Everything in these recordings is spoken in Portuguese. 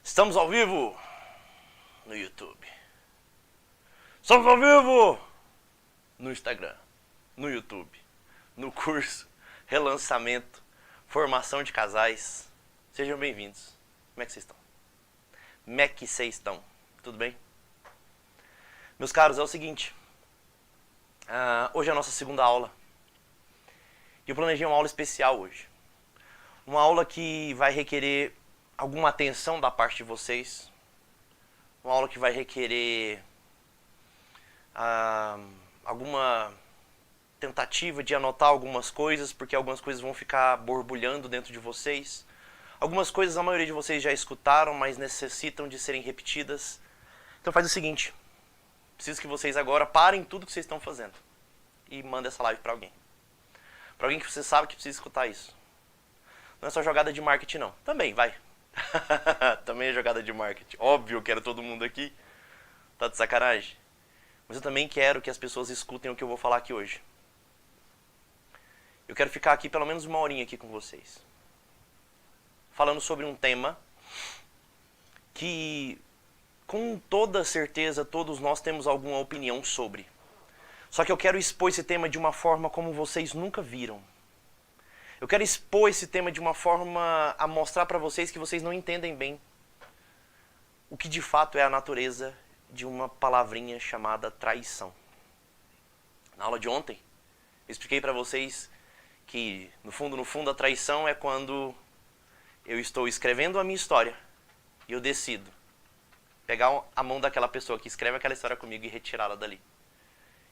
Estamos ao vivo no YouTube. Estamos ao vivo no Instagram, no YouTube, no curso, relançamento, formação de casais. Sejam bem-vindos. Como é que vocês estão? Como é que vocês estão? Tudo bem? Meus caros, é o seguinte. Hoje é a nossa segunda aula. E eu planejei uma aula especial hoje. Uma aula que vai requerer alguma atenção da parte de vocês. Uma aula que vai requerer alguma tentativa de anotar algumas coisas, porque algumas coisas vão ficar borbulhando dentro de vocês. Algumas coisas a maioria de vocês já escutaram, mas necessitam de serem repetidas. Então faz o seguinte. Preciso que vocês agora parem tudo que vocês estão fazendo e mandem essa live para alguém. Para alguém que você sabe que precisa escutar isso. Não é só jogada de marketing, não. Também, vai. Também é jogada de marketing. Óbvio, eu quero todo mundo aqui. Tá de sacanagem? Mas eu também quero que as pessoas escutem o que eu vou falar aqui hoje. Eu quero ficar aqui pelo menos uma horinha aqui com vocês. Falando sobre um tema que, com toda certeza, todos nós temos alguma opinião sobre. Só que eu quero expor esse tema de uma forma como vocês nunca viram. Eu quero expor esse tema de uma forma a mostrar para vocês que vocês não entendem bem o que de fato é a natureza de uma palavrinha chamada traição. Na aula de ontem, eu expliquei para vocês que, no fundo, a traição é quando eu estou escrevendo a minha história e eu decido pegar a mão daquela pessoa que escreve aquela história comigo e retirá-la dali.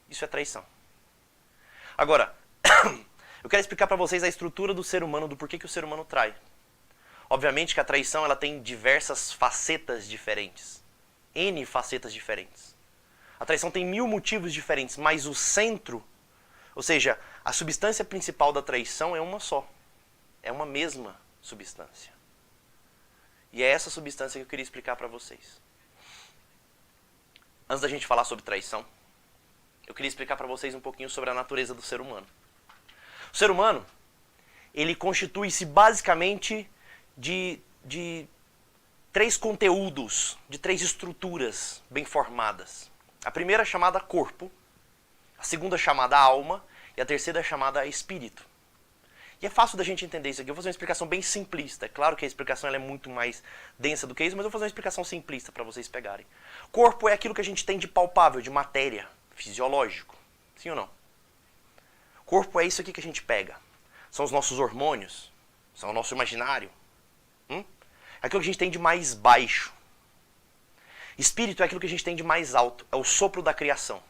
Isso é traição. Agora, eu quero explicar para vocês a estrutura do ser humano, do porquê que o ser humano trai. Obviamente que a traição ela tem diversas facetas diferentes. N facetas diferentes. A traição tem 1000 motivos diferentes, mas o centro, ou seja, a substância principal da traição é uma só. É uma mesma substância. E é essa substância que eu queria explicar para vocês. Antes da gente falar sobre traição, eu queria explicar para vocês um pouquinho sobre a natureza do ser humano. O ser humano, ele constitui-se basicamente de 3 conteúdos, de 3 estruturas bem formadas. A primeira é chamada corpo, a segunda é chamada alma e a terceira é chamada espírito. E é fácil da gente entender isso aqui. Eu vou fazer uma explicação bem simplista. É claro que a explicação ela é muito mais densa do que isso, mas eu vou fazer uma explicação simplista para vocês pegarem. Corpo é aquilo que a gente tem de palpável, de matéria, fisiológico. Sim ou não? Corpo é isso aqui que a gente pega. São os nossos hormônios, são o nosso imaginário. É aquilo que a gente tem de mais baixo. Espírito é aquilo que a gente tem de mais alto, é o sopro da criação.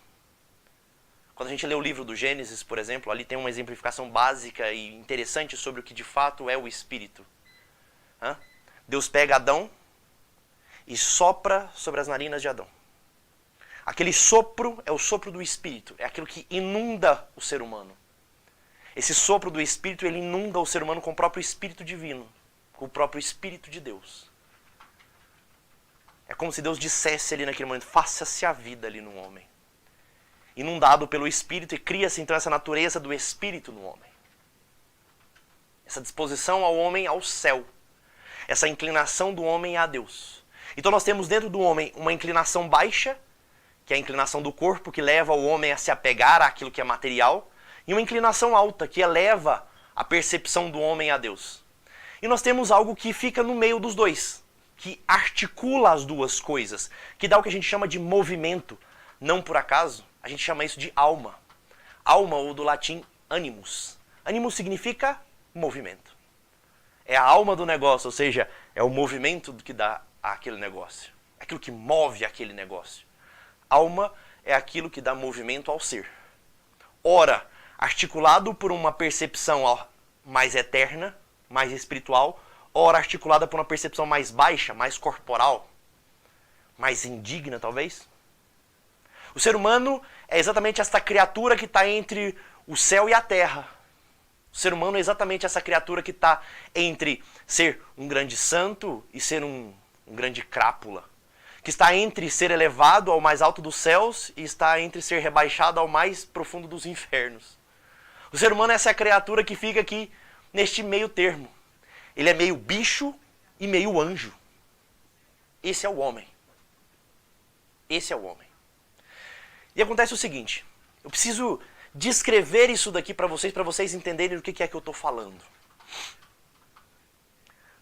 Quando a gente lê o livro do Gênesis, por exemplo, ali tem uma exemplificação básica e interessante sobre o que de fato é o espírito. Deus pega Adão e sopra sobre as narinas de Adão. Aquele sopro é o sopro do espírito, é aquilo que inunda o ser humano. Esse sopro do espírito, ele inunda o ser humano com o próprio espírito divino, com o próprio espírito de Deus. É como se Deus dissesse ali naquele momento, faça-se a vida ali no homem. Inundado pelo espírito e cria-se então essa natureza do espírito no homem. Essa disposição ao homem ao céu. Essa inclinação do homem a Deus. Então nós temos dentro do homem uma inclinação baixa, que é a inclinação do corpo, que leva o homem a se apegar àquilo que é material, e uma inclinação alta, que eleva a percepção do homem a Deus. E nós temos algo que fica no meio dos dois, que articula as duas coisas, que dá o que a gente chama de movimento. Não por acaso, a gente chama isso de alma. Alma, ou do latim animus. Animus significa movimento. É a alma do negócio, ou seja, é o movimento que dá àquele negócio. É aquilo que move aquele negócio. Alma é aquilo que dá movimento ao ser. Ora, articulado por uma percepção mais eterna, mais espiritual, ora articulada por uma percepção mais baixa, mais corporal, mais indigna talvez. O ser humano é exatamente esta criatura que está entre o céu e a terra. O ser humano é exatamente essa criatura que está entre ser um grande santo e ser um grande crápula. Que está entre ser elevado ao mais alto dos céus e está entre ser rebaixado ao mais profundo dos infernos. O ser humano é essa criatura que fica aqui neste meio termo. Ele é meio bicho e meio anjo. Esse é o homem. Esse é o homem. E acontece o seguinte, eu preciso descrever isso daqui para vocês entenderem do que é que eu estou falando.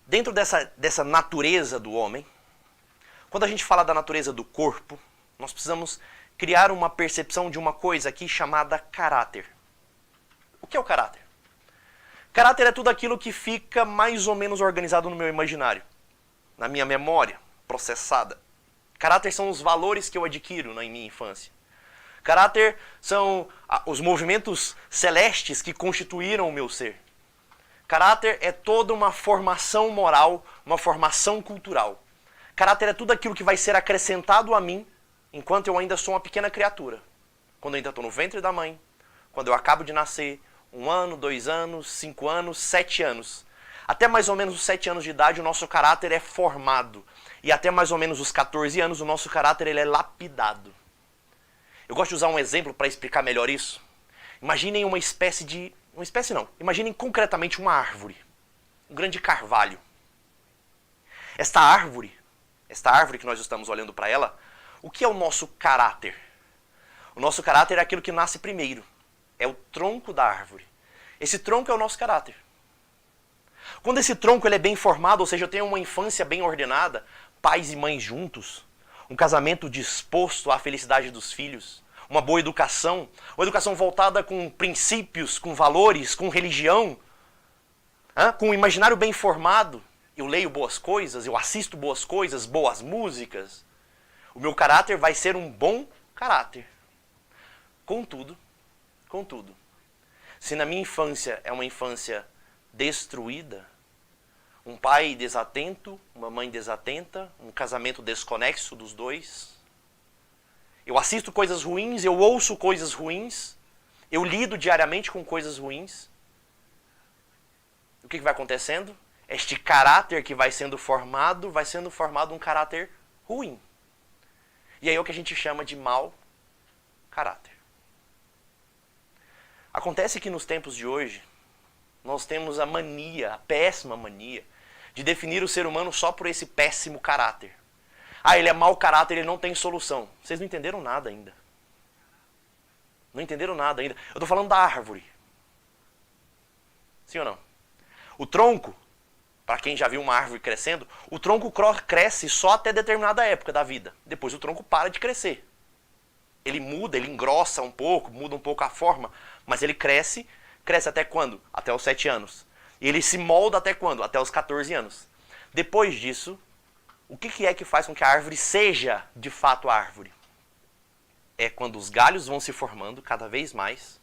Dentro dessa natureza do homem, quando a gente fala da natureza do corpo, nós precisamos criar uma percepção de uma coisa aqui chamada caráter. O que é o caráter? Caráter é tudo aquilo que fica mais ou menos organizado no meu imaginário, na minha memória processada. Caráter são os valores que eu adquiro na minha infância. Caráter são os movimentos celestes que constituíram o meu ser. Caráter é toda uma formação moral, uma formação cultural. Caráter é tudo aquilo que vai ser acrescentado a mim enquanto eu ainda sou uma pequena criatura. Quando eu ainda estou no ventre da mãe, quando eu acabo de nascer, 1 ano, 2 anos, 5 anos, 7 anos. Até mais ou menos os 7 anos de idade o nosso caráter é formado. E até mais ou menos os 14 anos o nosso caráter ele é lapidado. Eu gosto de usar um exemplo para explicar melhor isso. Imaginem uma espécie de... Uma espécie não. Imaginem concretamente uma árvore. Um grande carvalho. Esta árvore que nós estamos olhando para ela, o que é o nosso caráter? O nosso caráter é aquilo que nasce primeiro. É o tronco da árvore. Esse tronco é o nosso caráter. Quando esse tronco ele é bem formado, ou seja, eu tenho uma infância bem ordenada, pais e mães juntos, um casamento disposto à felicidade dos filhos, uma boa educação, uma educação voltada com princípios, com valores, com religião, com um imaginário bem formado. Eu leio boas coisas, eu assisto boas coisas, boas músicas. O meu caráter vai ser um bom caráter. Contudo, se na minha infância é uma infância destruída, um pai desatento, uma mãe desatenta, um casamento desconexo dos dois, eu assisto coisas ruins, eu ouço coisas ruins, eu lido diariamente com coisas ruins, o que vai acontecendo? Este caráter que vai sendo formado um caráter ruim. E aí é o que a gente chama de mau caráter. Acontece que nos tempos de hoje, nós temos a mania, a péssima mania, de definir o ser humano só por esse péssimo caráter. Ele é mau caráter, ele não tem solução. Vocês não entenderam nada ainda. Não entenderam nada ainda. Eu estou falando da árvore. Sim ou não? O tronco, para quem já viu uma árvore crescendo, o tronco cresce só até determinada época da vida. Depois o tronco para de crescer. Ele muda, ele engrossa um pouco, muda um pouco a forma, mas ele cresce até quando? Até os 7 anos. E ele se molda até quando? Até os 14 anos. Depois disso, o que é que faz com que a árvore seja de fato árvore? É quando os galhos vão se formando cada vez mais.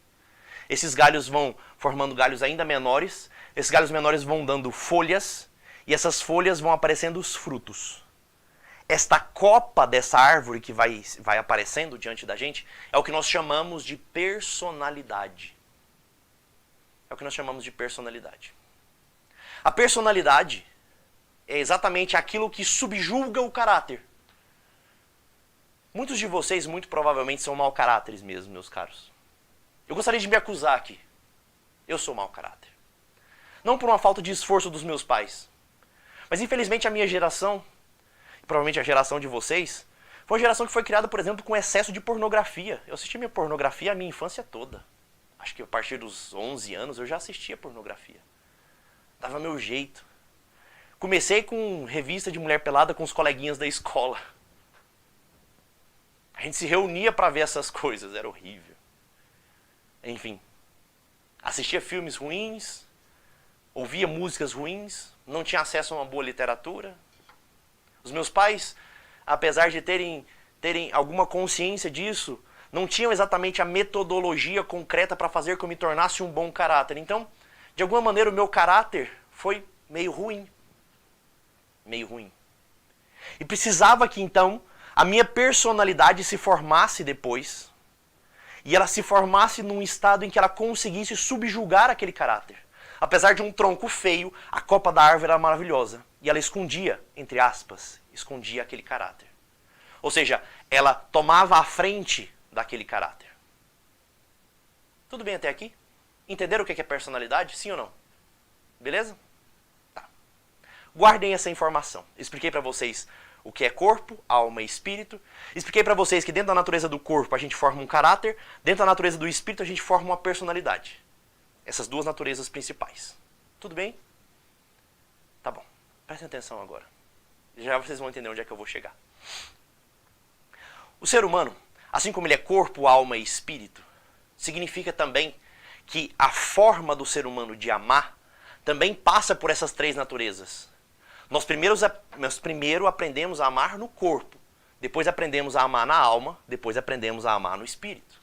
Esses galhos vão formando galhos ainda menores. Esses galhos menores vão dando folhas. E essas folhas vão aparecendo os frutos. Esta copa dessa árvore que vai aparecendo diante da gente é o que nós chamamos de personalidade. É o que nós chamamos de personalidade. A personalidade é exatamente aquilo que subjuga o caráter. Muitos de vocês, muito provavelmente, são mau caráteres mesmo, meus caros. Eu gostaria de me acusar aqui. Eu sou mau caráter. Não por uma falta de esforço dos meus pais. Mas, infelizmente, a minha geração, e provavelmente a geração de vocês, foi uma geração que foi criada, por exemplo, com excesso de pornografia. Eu assisti minha pornografia a minha infância toda. Acho que a partir dos 11 anos eu já assistia pornografia. Dava meu jeito. Comecei com revista de mulher pelada com os coleguinhas da escola. A gente se reunia para ver essas coisas, era horrível. Enfim, assistia filmes ruins, ouvia músicas ruins, não tinha acesso a uma boa literatura. Os meus pais, apesar de terem alguma consciência disso, não tinham exatamente a metodologia concreta para fazer com que eu me tornasse um bom caráter. Então, de alguma maneira, o meu caráter foi meio ruim. Meio ruim. E precisava que, então, a minha personalidade se formasse depois. E ela se formasse num estado em que ela conseguisse subjugar aquele caráter. Apesar de um tronco feio, a copa da árvore era maravilhosa. E ela escondia, entre aspas, escondia aquele caráter. Ou seja, ela tomava a frente daquele caráter. Tudo bem até aqui? Entenderam o que é personalidade? Sim ou não? Beleza? Tá. Guardem essa informação. Expliquei para vocês o que é corpo, alma e espírito. Expliquei para vocês que dentro da natureza do corpo a gente forma um caráter, dentro da natureza do espírito a gente forma uma personalidade. Essas duas naturezas principais. Tudo bem? Tá bom. Prestem atenção agora. Já vocês vão entender onde é que eu vou chegar. O ser humano, assim como ele é corpo, alma e espírito, significa também que a forma do ser humano de amar também passa por essas três naturezas. Nós primeiro aprendemos a amar no corpo, depois aprendemos a amar na alma, depois aprendemos a amar no espírito.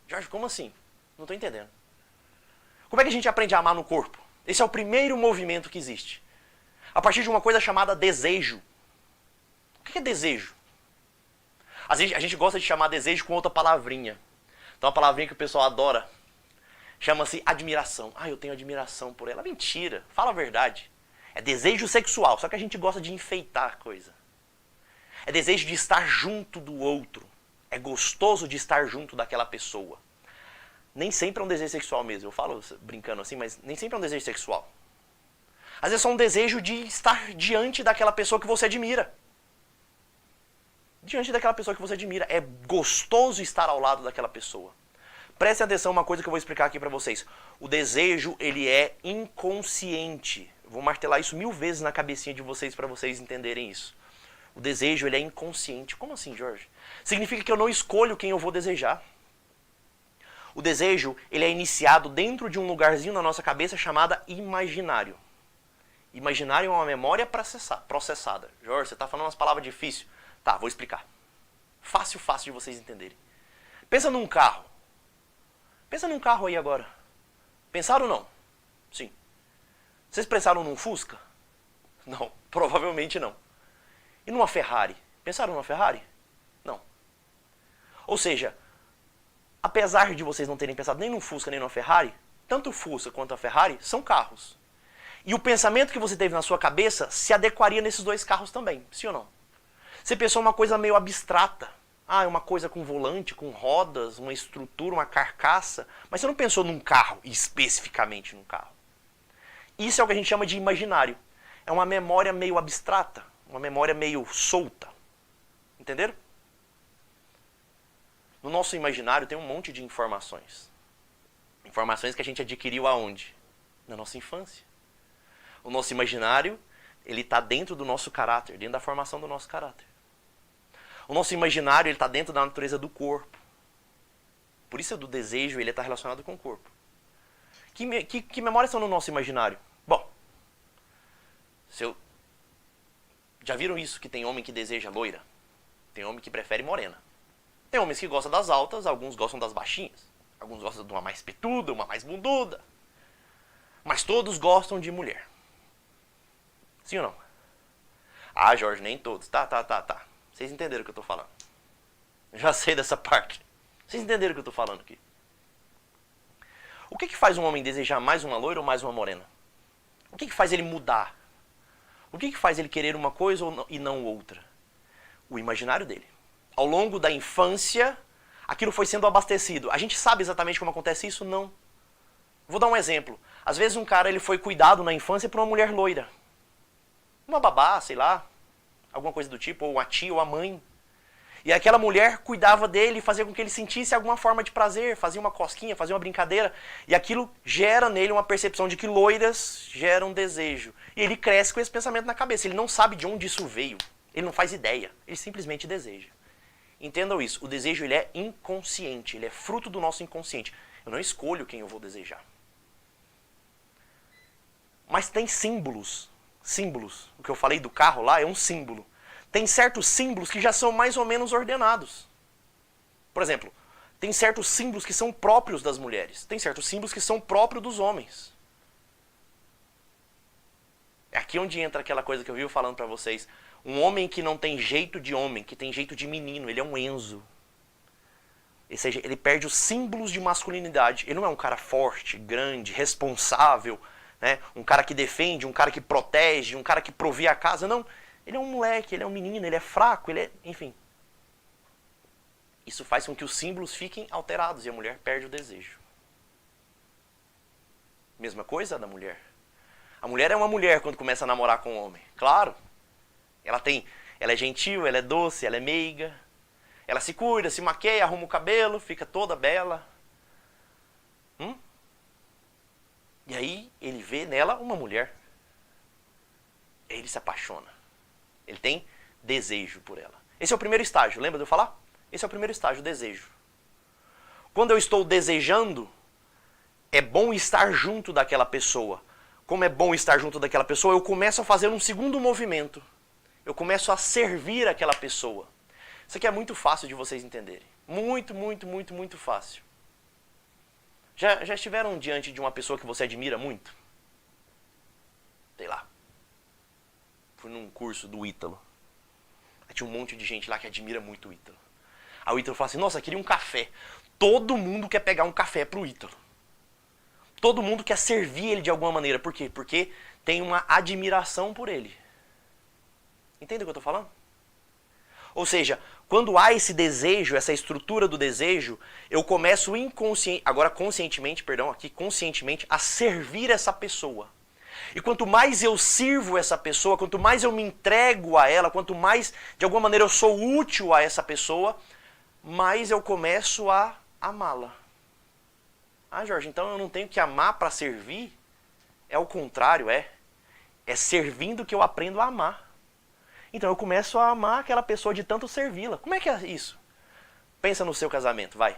Jorge, como assim? Não estou entendendo. Como é que a gente aprende a amar no corpo? Esse é o primeiro movimento que existe. A partir de uma coisa chamada desejo. O que é desejo? A gente gosta de chamar desejo com outra palavrinha. Então uma palavrinha que o pessoal adora chama-se admiração. Ah, eu tenho admiração por ela. Mentira, fala a verdade. É desejo sexual, só que a gente gosta de enfeitar a coisa. É desejo de estar junto do outro. É gostoso de estar junto daquela pessoa. Nem sempre é um desejo sexual mesmo. Eu falo brincando assim, mas nem sempre é um desejo sexual. Às vezes é um desejo de estar diante daquela pessoa que você admira. Diante daquela pessoa que você admira. É gostoso estar ao lado daquela pessoa. Prestem atenção uma coisa que eu vou explicar aqui para vocês. O desejo, ele é inconsciente. Eu vou martelar isso 1000 vezes na cabecinha de vocês para vocês entenderem isso. O desejo, ele é inconsciente. Como assim, Jorge? Significa que eu não escolho quem eu vou desejar. O desejo, ele é iniciado dentro de um lugarzinho na nossa cabeça chamada imaginário. Imaginário é uma memória processada. Jorge, você está falando umas palavras difíceis. Tá, vou explicar. Fácil de vocês entenderem. Pensa num carro. Pensa num carro aí agora. Pensaram ou não? Sim. Vocês pensaram num Fusca? Não, provavelmente não. E numa Ferrari? Pensaram numa Ferrari? Não. Ou seja, apesar de vocês não terem pensado nem num Fusca nem numa Ferrari, tanto o Fusca quanto a Ferrari são carros. E o pensamento que você teve na sua cabeça se adequaria nesses dois carros também, sim ou não? Você pensou uma coisa meio abstrata. Ah, é uma coisa com volante, com rodas, uma estrutura, uma carcaça. Mas você não pensou num carro, especificamente num carro. Isso é o que a gente chama de imaginário. É uma memória meio abstrata, uma memória meio solta. Entenderam? No nosso imaginário tem um monte de informações. Informações que a gente adquiriu aonde? Na nossa infância. O nosso imaginário, ele está dentro do nosso caráter, dentro da formação do nosso caráter. O nosso imaginário, ele está dentro da natureza do corpo. Por isso do desejo, ele está relacionado com o corpo. Que memórias são no nosso imaginário? Bom, já viram isso, que tem homem que deseja loira? Tem homem que prefere morena. Tem homens que gostam das altas, alguns gostam das baixinhas. Alguns gostam de uma mais petuda, uma mais bunduda. Mas todos gostam de mulher. Sim ou não? Ah, Jorge, nem todos. Tá. Vocês entenderam o que eu estou falando. Eu já sei dessa parte. Vocês entenderam o que eu estou falando aqui. O que faz um homem desejar mais uma loira ou mais uma morena? O que faz ele mudar? O que faz ele querer uma coisa e não outra? O imaginário dele. Ao longo da infância, aquilo foi sendo abastecido. A gente sabe exatamente como acontece isso? Não. Vou dar um exemplo. Às vezes um cara ele foi cuidado na infância por uma mulher loira. Uma babá, sei lá. Alguma coisa do tipo, ou a tia ou a mãe. E aquela mulher cuidava dele e fazia com que ele sentisse alguma forma de prazer, fazia uma cosquinha, fazia uma brincadeira. E aquilo gera nele uma percepção de que loiras geram desejo. E ele cresce com esse pensamento na cabeça. Ele não sabe de onde isso veio. Ele não faz ideia. Ele simplesmente deseja. Entendam isso. O desejo ele é inconsciente. Ele é fruto do nosso inconsciente. Eu não escolho quem eu vou desejar. Mas tem símbolos. Símbolos. O que eu falei do carro lá é um símbolo. Tem certos símbolos que já são mais ou menos ordenados. Por exemplo, tem certos símbolos que são próprios das mulheres. Tem certos símbolos que são próprios dos homens. É aqui onde entra aquela coisa que eu vivo falando para vocês. Um homem que não tem jeito de homem, que tem jeito de menino, ele é um Enzo. Ou seja, ele perde os símbolos de masculinidade. Ele não é um cara forte, grande, responsável, né? Um cara que defende, um cara que protege, um cara que provê a casa. Não, ele é um moleque, ele é um menino, ele é fraco, ele é... Enfim. Isso faz com que os símbolos fiquem alterados e a mulher perde o desejo. Mesma coisa da mulher. A mulher é uma mulher quando começa a namorar com um homem. Claro. Ela é gentil, ela é doce, ela é meiga. Ela se cuida, se maqueia, arruma o cabelo, fica toda bela. E aí ele vê nela uma mulher. Ele se apaixona. Ele tem desejo por ela. Esse é o primeiro estágio, lembra de eu falar? Esse é o primeiro estágio, o desejo. Quando eu estou desejando, é bom estar junto daquela pessoa. Como é bom estar junto daquela pessoa, eu começo a fazer um segundo movimento. Eu começo a servir aquela pessoa. Isso aqui é muito fácil de vocês entenderem. Muito, muito, muito, muito fácil. Já estiveram diante de uma pessoa que você admira muito? Sei lá. Fui num curso do Ítalo. Aí tinha um monte de gente lá que admira muito o Ítalo. Aí o Ítalo fala assim, nossa, queria um café. Todo mundo quer pegar um café pro Ítalo. Todo mundo quer servir ele de alguma maneira. Por quê? Porque tem uma admiração por ele. Entende o que eu estou falando? Ou seja, quando há esse desejo, essa estrutura do desejo, eu começo conscientemente, a servir essa pessoa. E quanto mais eu sirvo essa pessoa, quanto mais eu me entrego a ela, quanto mais, de alguma maneira, eu sou útil a essa pessoa, mais eu começo a amá-la. Ah, Jorge, então eu não tenho que amar para servir? É o contrário, é. É servindo que eu aprendo a amar. Então eu começo a amar aquela pessoa de tanto servi-la. Como é que é isso? Pensa no seu casamento, vai.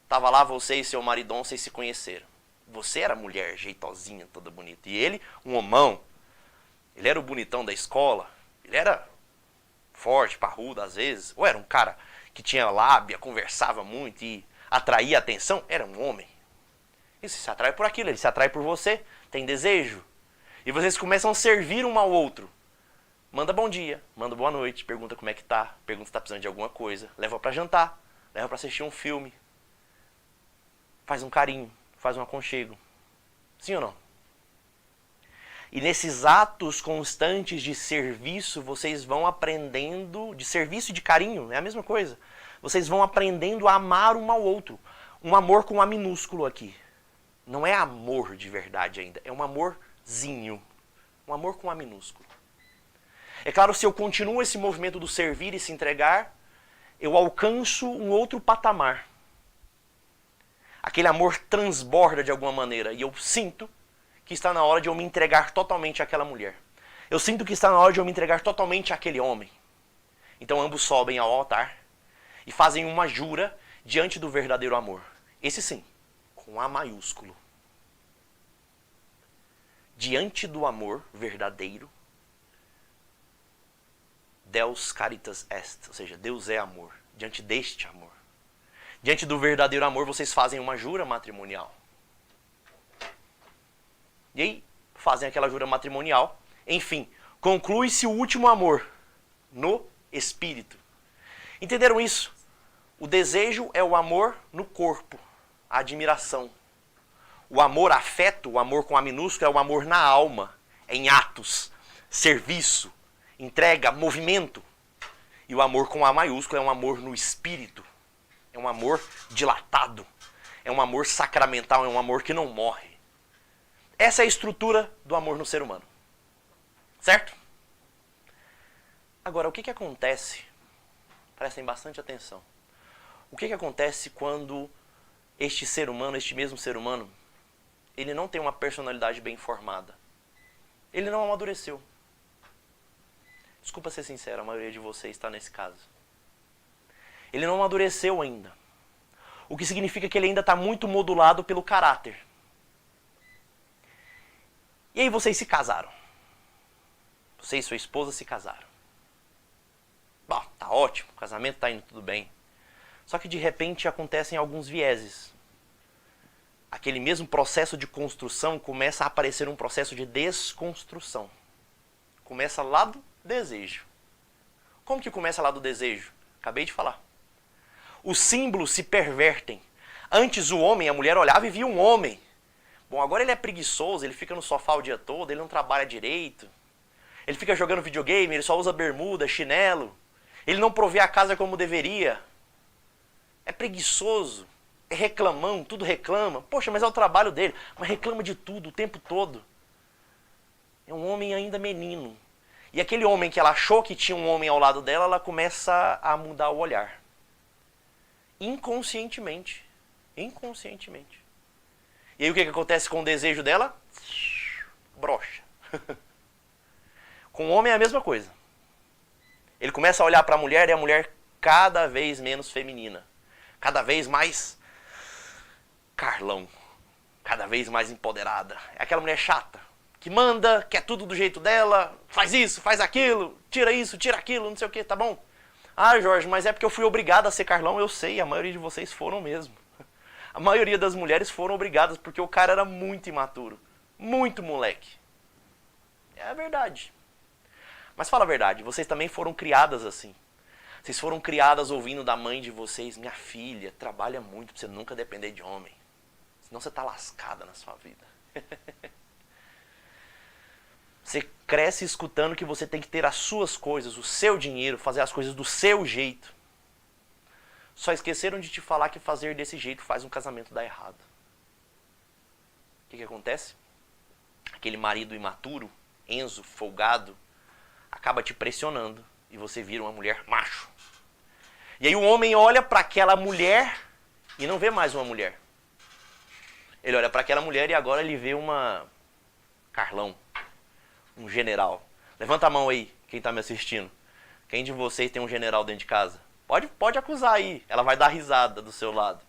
Tava lá você e seu maridão, vocês se conheceram. Você era mulher jeitosinha, toda bonita. E ele, um homão. Ele era o bonitão da escola. Ele era forte, parrudo às vezes. Ou era um cara que tinha lábia, conversava muito e atraía atenção. Era um homem. E você se atrai por aquilo, ele se atrai por você, tem desejo. E vocês começam a servir um ao outro. Manda bom dia, manda boa noite, pergunta como é que tá, pergunta se tá precisando de alguma coisa, leva pra jantar, leva pra assistir um filme. Faz um carinho, faz um aconchego. Sim ou não? E nesses atos constantes de serviço, vocês vão aprendendo, de serviço e de carinho, é a mesma coisa. Vocês vão aprendendo a amar um ao outro. Um amor com A minúsculo aqui. Não é amor de verdade ainda, é um amorzinho. Um amor com A minúsculo. É claro, se eu continuo esse movimento do servir e se entregar, eu alcanço um outro patamar. Aquele amor transborda de alguma maneira e eu sinto que está na hora de eu me entregar totalmente àquela mulher. Eu sinto que está na hora de eu me entregar totalmente àquele homem. Então ambos sobem ao altar e fazem uma jura diante do verdadeiro amor. Esse sim, com A maiúsculo. Diante do amor verdadeiro, Deus caritas est, ou seja, Deus é amor. Diante deste amor. Diante do verdadeiro amor, vocês fazem uma jura matrimonial. E aí, fazem aquela jura matrimonial. Enfim, conclui-se o último amor no espírito. Entenderam isso? O desejo é o amor no corpo, a admiração. O amor afeto, o amor com A minúsculo, é o amor na alma, em atos, serviço, entrega, movimento. E o amor com A maiúsculo é um amor no espírito. É um amor dilatado. É um amor sacramental, é um amor que não morre. Essa é a estrutura do amor no ser humano. Certo? Agora, o que acontece? Prestem bastante atenção. O que acontece quando este ser humano, este mesmo ser humano, ele não tem uma personalidade bem formada? Ele não amadureceu. Desculpa ser sincero, a maioria de vocês está nesse caso. Ele não amadureceu ainda. O que significa que ele ainda está muito modulado pelo caráter. E aí vocês se casaram. Você e sua esposa se casaram. Bom, tá ótimo, o casamento tá indo tudo bem. Só que de repente acontecem alguns vieses. Aquele mesmo processo de construção começa a aparecer um processo de desconstrução. Começa lá do desejo. Como que começa lá do desejo? Acabei de falar. Os símbolos se pervertem. Antes o homem, a mulher olhava e via um homem. Bom, agora ele é preguiçoso, ele fica no sofá o dia todo, ele não trabalha direito. Ele fica jogando videogame, ele só usa bermuda, chinelo. Ele não provê a casa como deveria. É preguiçoso, é reclamão, tudo reclama. Poxa, mas é o trabalho dele. Mas reclama de tudo, o tempo todo. É um homem ainda menino. E aquele homem que ela achou que tinha um homem ao lado dela, ela começa a mudar o olhar. Inconscientemente. Inconscientemente. E aí o que acontece com o desejo dela? Brocha. Com o homem é a mesma coisa. Ele começa a olhar para a mulher e a mulher cada vez menos feminina. Cada vez mais Carlão. Cada vez mais empoderada. É aquela mulher chata, que manda, quer tudo do jeito dela, faz isso, faz aquilo, tira isso, tira aquilo, não sei o que, tá bom? Ah, Jorge, mas é porque eu fui obrigada a ser Carlão. Eu sei, a maioria de vocês foram mesmo. A maioria das mulheres foram obrigadas porque o cara era muito imaturo. Muito moleque. É a verdade. Mas fala a verdade, vocês também foram criadas assim. Vocês foram criadas ouvindo da mãe de vocês: minha filha, trabalha muito pra você nunca depender de homem. Senão você tá lascada na sua vida. Você cresce escutando que você tem que ter as suas coisas, o seu dinheiro, fazer as coisas do seu jeito. Só esqueceram de te falar que fazer desse jeito faz um casamento dar errado. O que acontece? Aquele marido imaturo, Enzo, folgado, acaba te pressionando e você vira uma mulher macho. E aí o homem olha para aquela mulher e não vê mais uma mulher. Ele olha para aquela mulher e agora ele vê uma Carlão, um general. Levanta a mão aí, quem está me assistindo. Quem de vocês tem um general dentro de casa? Pode acusar aí, ela vai dar risada do seu lado.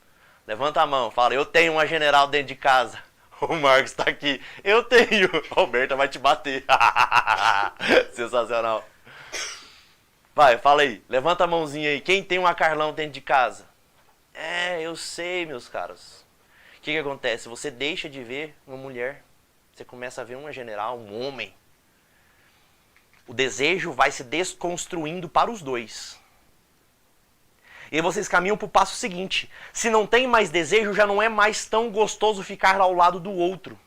Levanta a mão, fala: eu tenho uma general dentro de casa. O Marcos está aqui. Eu tenho. Roberta vai te bater. Sensacional. Vai, fala aí. Levanta a mãozinha aí. Quem tem uma Carlão dentro de casa? É, eu sei, meus caros. O que acontece? Você deixa de ver uma mulher. Você começa a ver uma general, um homem. O desejo vai se desconstruindo para os dois. E aí vocês caminham para o passo seguinte. Se não tem mais desejo, já não é mais tão gostoso ficar ao lado do outro.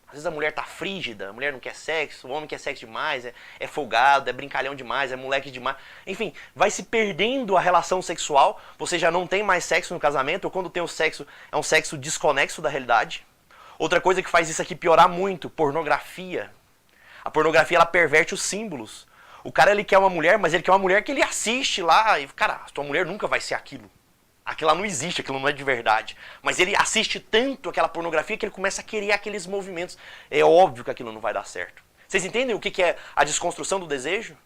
Às vezes a mulher tá frígida, a mulher não quer sexo, o homem quer sexo demais, é folgado, é brincalhão demais, é moleque demais. Enfim, vai se perdendo a relação sexual, você já não tem mais sexo no casamento, ou quando tem o sexo, é um sexo desconexo da realidade. Outra coisa que faz isso aqui piorar muito, pornografia. A pornografia, ela perverte os símbolos. O cara, ele quer uma mulher, mas ele quer uma mulher que ele assiste lá. E, cara, a tua mulher nunca vai ser aquilo. Aquilo lá não existe, aquilo não é de verdade. Mas ele assiste tanto aquela pornografia que ele começa a querer aqueles movimentos. É óbvio que aquilo não vai dar certo. Vocês entendem o que é a desconstrução do desejo?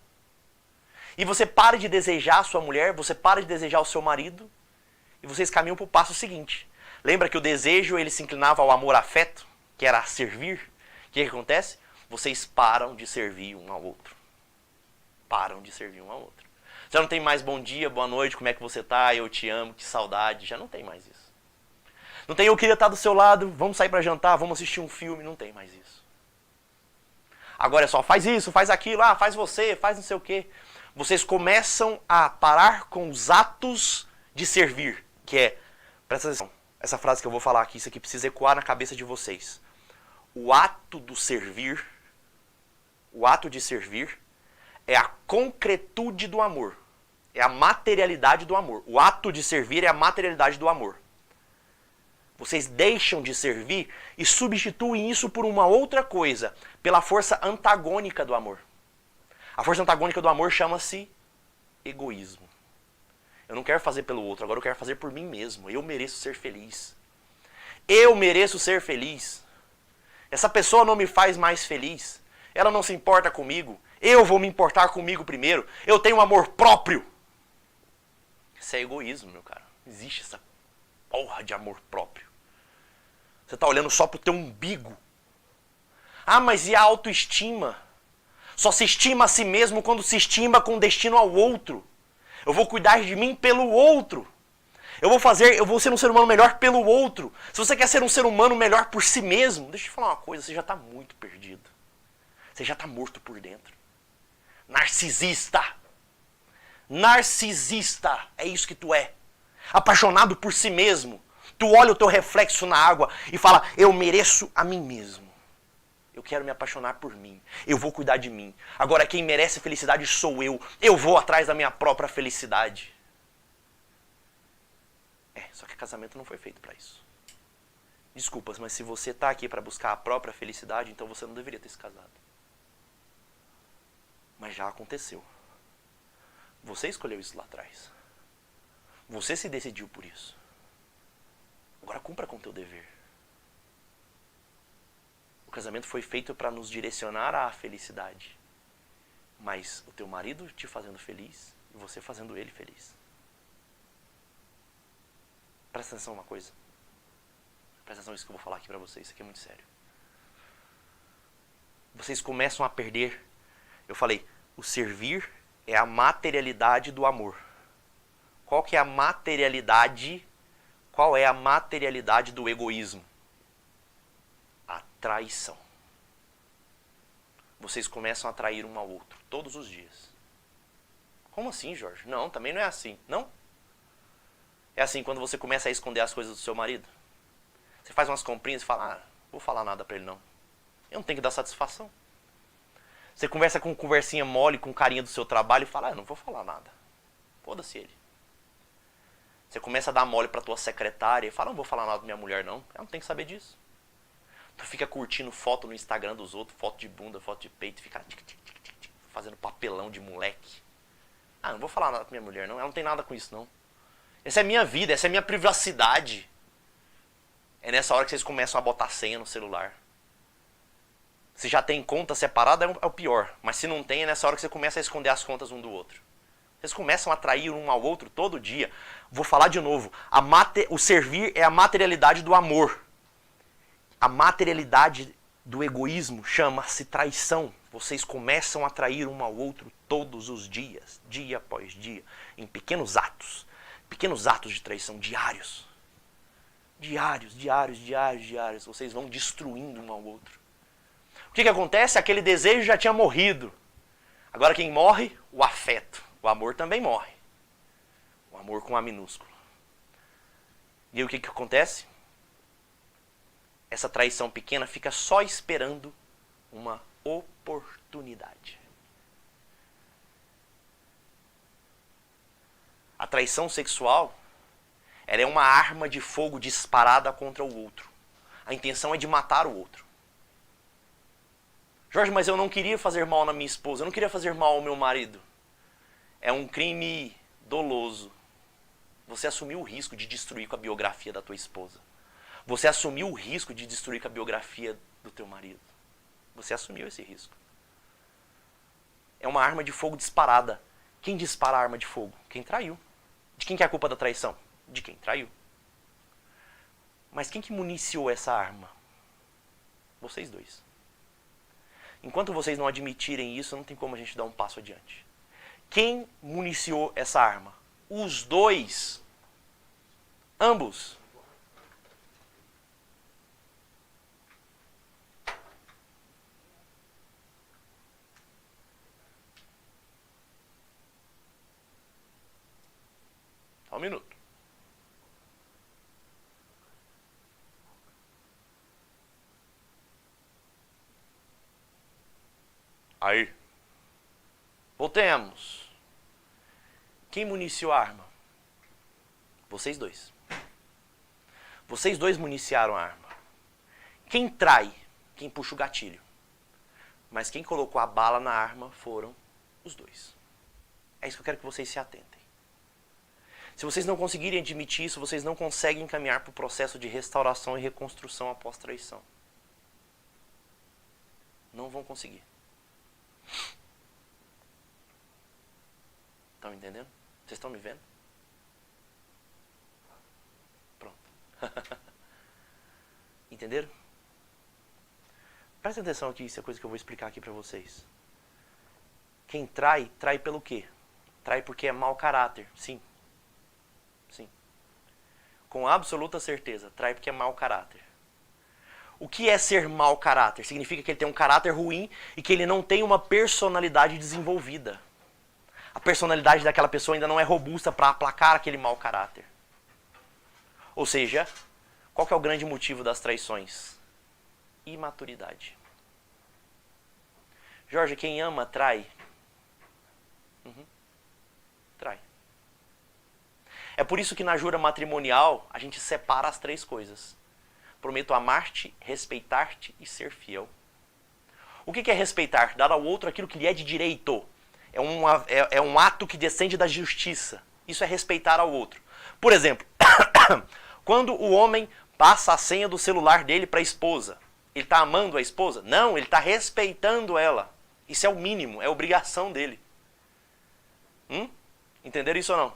E você para de desejar a sua mulher, você para de desejar o seu marido, e vocês caminham para o passo seguinte. Lembra que o desejo, ele se inclinava ao amor-afeto, que era servir? O que acontece? Vocês param de servir um ao outro. Param de servir um ao outro. Já não tem mais bom dia, boa noite, como é que você tá, eu te amo, que saudade. Já não tem mais isso. Não tem eu queria estar do seu lado, vamos sair para jantar, vamos assistir um filme. Não tem mais isso. Agora é só faz isso, faz aquilo, faz você, faz não sei o quê. Vocês começam a parar com os atos de servir. Que é, presta atenção, essa frase que eu vou falar aqui, isso aqui precisa ecoar na cabeça de vocês. O ato do servir, o ato de servir, é a concretude do amor. É a materialidade do amor. O ato de servir é a materialidade do amor. Vocês deixam de servir e substituem isso por uma outra coisa, pela força antagônica do amor. A força antagônica do amor chama-se egoísmo. Eu não quero fazer pelo outro, agora eu quero fazer por mim mesmo. Eu mereço ser feliz. Eu mereço ser feliz. Essa pessoa não me faz mais feliz. Ela não se importa comigo. Eu vou me importar comigo primeiro. Eu tenho amor próprio. Isso é egoísmo, meu cara. Não existe essa porra de amor próprio. Você está olhando só pro teu umbigo. Ah, mas e a autoestima? Só se estima a si mesmo quando se estima com destino ao outro. Eu vou cuidar de mim pelo outro. Eu vou ser um ser humano melhor pelo outro. Se você quer ser um ser humano melhor por si mesmo, deixa eu te falar uma coisa, você já está muito perdido. Você já está morto por dentro. Narcisista. Narcisista. É isso que tu é. Apaixonado por si mesmo. Tu olha o teu reflexo na água e fala: eu mereço a mim mesmo. Eu quero me apaixonar por mim. Eu vou cuidar de mim. Agora quem merece felicidade sou eu. Eu vou atrás da minha própria felicidade. Só que casamento não foi feito para isso. Desculpas, mas se você está aqui para buscar a própria felicidade, então você não deveria ter se casado. Mas já aconteceu. Você escolheu isso lá atrás. Você se decidiu por isso. Agora cumpra com o teu dever. O casamento foi feito para nos direcionar à felicidade. Mas o teu marido te fazendo feliz e você fazendo ele feliz. Presta atenção uma coisa. Presta atenção nisso que eu vou falar aqui pra vocês. Isso aqui é muito sério. Vocês começam a perder. Eu falei, o servir é a materialidade do amor. Qual que é a materialidade? Qual é a materialidade do egoísmo? A traição. Vocês começam a trair um ao outro todos os dias. Como assim, Jorge? Não, também não é assim. Não? É assim quando você começa a esconder as coisas do seu marido. Você faz umas comprinhas e fala, não vou falar nada pra ele não. Eu não tenho que dar satisfação. Você conversa com conversinha mole, com carinha do seu trabalho e fala, não vou falar nada. Foda-se ele. Você começa a dar mole pra tua secretária e fala, não vou falar nada da minha mulher não. Ela não tem que saber disso. Tu fica curtindo foto no Instagram dos outros, foto de bunda, foto de peito, fica fazendo papelão de moleque. Não vou falar nada pra minha mulher não, ela não tem nada com isso não. Essa é a minha vida, essa é a minha privacidade. É nessa hora que vocês começam a botar senha no celular. Se já tem conta separada é o pior. Mas se não tem, é nessa hora que você começa a esconder as contas um do outro. Vocês começam a atrair um ao outro todo dia. Vou falar de novo. O servir é a materialidade do amor. A materialidade do egoísmo chama-se traição. Vocês começam a atrair um ao outro todos os dias. Dia após dia. Em pequenos atos. Pequenos atos de traição diários. Diários. Vocês vão destruindo um ao outro. O que acontece? Aquele desejo já tinha morrido. Agora quem morre? O afeto. O amor também morre. O amor com A minúsculo. E aí o que acontece? Essa traição pequena fica só esperando uma oportunidade. A traição sexual, ela é uma arma de fogo disparada contra o outro. A intenção é de matar o outro. Jorge, mas eu não queria fazer mal na minha esposa, eu não queria fazer mal ao meu marido. É um crime doloso. Você assumiu o risco de destruir com a biografia da tua esposa. Você assumiu o risco de destruir com a biografia do teu marido. Você assumiu esse risco. É uma arma de fogo disparada. Quem dispara a arma de fogo? Quem traiu. De quem que é a culpa da traição? De quem traiu. Mas quem que municiou essa arma? Vocês dois. Enquanto vocês não admitirem isso, não tem como a gente dar um passo adiante. Quem municiou essa arma? Os dois. Ambos. Só um minuto. Aí. Voltemos. Quem municiou a arma? Vocês dois. Vocês dois municiaram a arma. Quem trai? Quem puxa o gatilho. Mas quem colocou a bala na arma foram os dois. É isso que eu quero que vocês se atentem. Se vocês não conseguirem admitir isso, vocês não conseguem caminhar para o processo de restauração e reconstrução após traição. Não vão conseguir. Estão entendendo? Vocês estão me vendo? Pronto. Entenderam? Presta atenção aqui, isso é coisa que eu vou explicar aqui pra vocês. Quem trai, trai pelo quê? Trai porque é mau caráter. Sim. Sim. Com absoluta certeza, trai porque é mau caráter. O que é ser mau caráter? Significa que ele tem um caráter ruim e que ele não tem uma personalidade desenvolvida. A personalidade daquela pessoa ainda não é robusta para aplacar aquele mau caráter. Ou seja, qual que é o grande motivo das traições? Imaturidade. Jorge, quem ama trai? Trai. É por isso que na jura matrimonial a gente separa as três coisas. prometo amar-te, respeitar-te e ser fiel. O que é respeitar? Dar ao outro aquilo que lhe é de direito. É um ato que descende da justiça. Isso é respeitar ao outro. Por exemplo, quando o homem passa a senha do celular dele para a esposa, ele está amando a esposa? Não, ele está respeitando ela. Isso é o mínimo, é a obrigação dele. Entenderam isso ou não?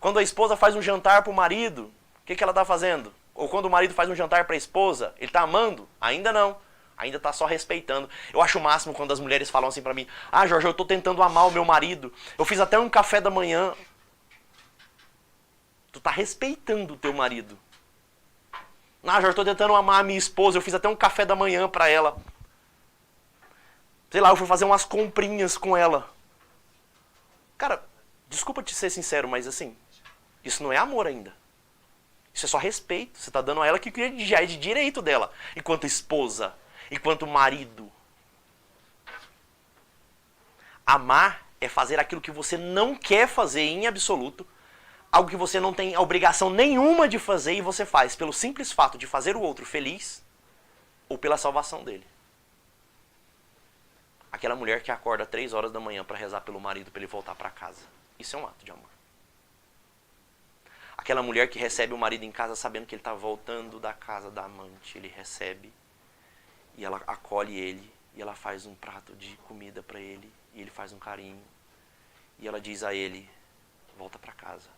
Quando a esposa faz um jantar para o marido, o que ela está fazendo? Ou quando o marido faz um jantar para a esposa, ele está amando? Ainda não. Ainda está só respeitando. Eu acho o máximo quando as mulheres falam assim para mim: ah, Jorge, eu estou tentando amar o meu marido. Eu fiz até um café da manhã. Tu está respeitando o teu marido. Ah, Jorge, eu estou tentando amar a minha esposa. Eu fiz até um café da manhã para ela. Sei lá, eu fui fazer umas comprinhas com ela. Cara, desculpa te ser sincero, mas assim, isso não é amor ainda. Isso é só respeito. Você está dando a ela que já é de direito dela. Enquanto esposa, enquanto marido. Amar é fazer aquilo que você não quer fazer em absoluto. Algo que você não tem obrigação nenhuma de fazer e você faz pelo simples fato de fazer o outro feliz ou pela salvação dele. Aquela mulher que acorda 3 horas da manhã para rezar pelo marido para ele voltar para casa. Isso é um ato de amor. Aquela mulher que recebe o marido em casa sabendo que ele está voltando da casa da amante. Ele recebe e ela acolhe ele e ela faz um prato de comida para ele e ele faz um carinho. E ela diz a ele: volta para casa.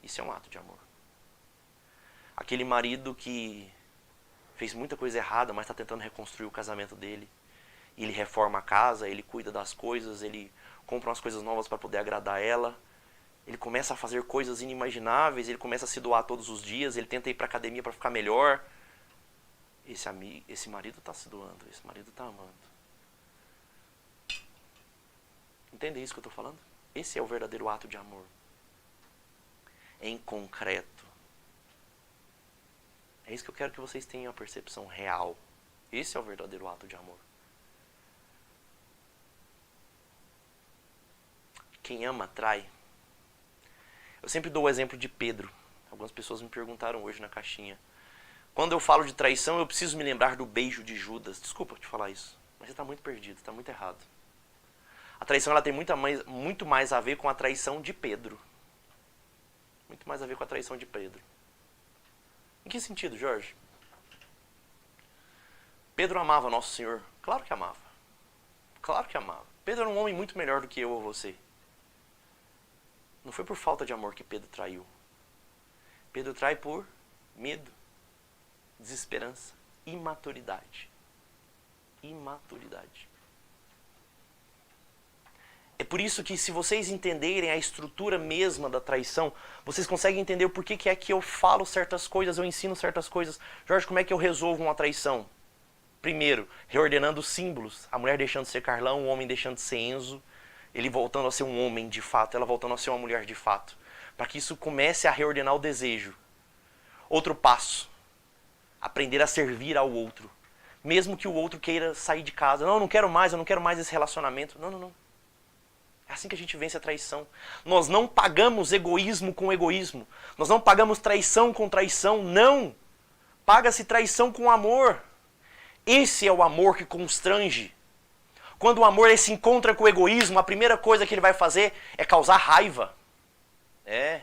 Isso é um ato de amor. Aquele marido que fez muita coisa errada, mas está tentando reconstruir o casamento dele. E ele reforma a casa, ele cuida das coisas, ele compra umas coisas novas para poder agradar ela. Ele começa a fazer coisas inimagináveis, ele começa a se doar todos os dias, ele tenta ir para a academia para ficar melhor. Esse marido está se doando, esse marido está amando. Entende isso que eu estou falando? Esse é o verdadeiro ato de amor. Em concreto. É isso que eu quero que vocês tenham a percepção real. Esse é o verdadeiro ato de amor. Quem ama, trai. Eu sempre dou o exemplo de Pedro. Algumas pessoas me perguntaram hoje na caixinha. Quando eu falo de traição, eu preciso me lembrar do beijo de Judas. Desculpa te falar isso, mas você está muito perdido, está muito errado. A traição ela tem muito mais a ver com a traição de Pedro. Muito mais a ver com a traição de Pedro. Em que sentido, Jorge? Pedro amava Nosso Senhor? Claro que amava. Claro que amava. Pedro era um homem muito melhor do que eu ou você. Não foi por falta de amor que Pedro traiu. Pedro trai por medo, desesperança, imaturidade. Imaturidade. É por isso que, se vocês entenderem a estrutura mesma da traição, vocês conseguem entender o porquê que é que eu falo certas coisas, eu ensino certas coisas. Jorge, como é que eu resolvo uma traição? Primeiro, reordenando os símbolos. A mulher deixando de ser Carlão, o homem deixando de ser Enzo, ele voltando a ser um homem de fato, ela voltando a ser uma mulher de fato. Para que isso comece a reordenar o desejo. Outro passo, aprender a servir ao outro. Mesmo que o outro queira sair de casa. Não, eu não quero mais, eu não quero mais esse relacionamento. Não, não, não. É assim que a gente vence a traição. Nós não pagamos egoísmo com egoísmo. Nós não pagamos traição com traição. Não. Paga-se traição com amor. Esse é o amor que constrange. Quando o amor se encontra com o egoísmo, a primeira coisa que ele vai fazer é causar raiva. É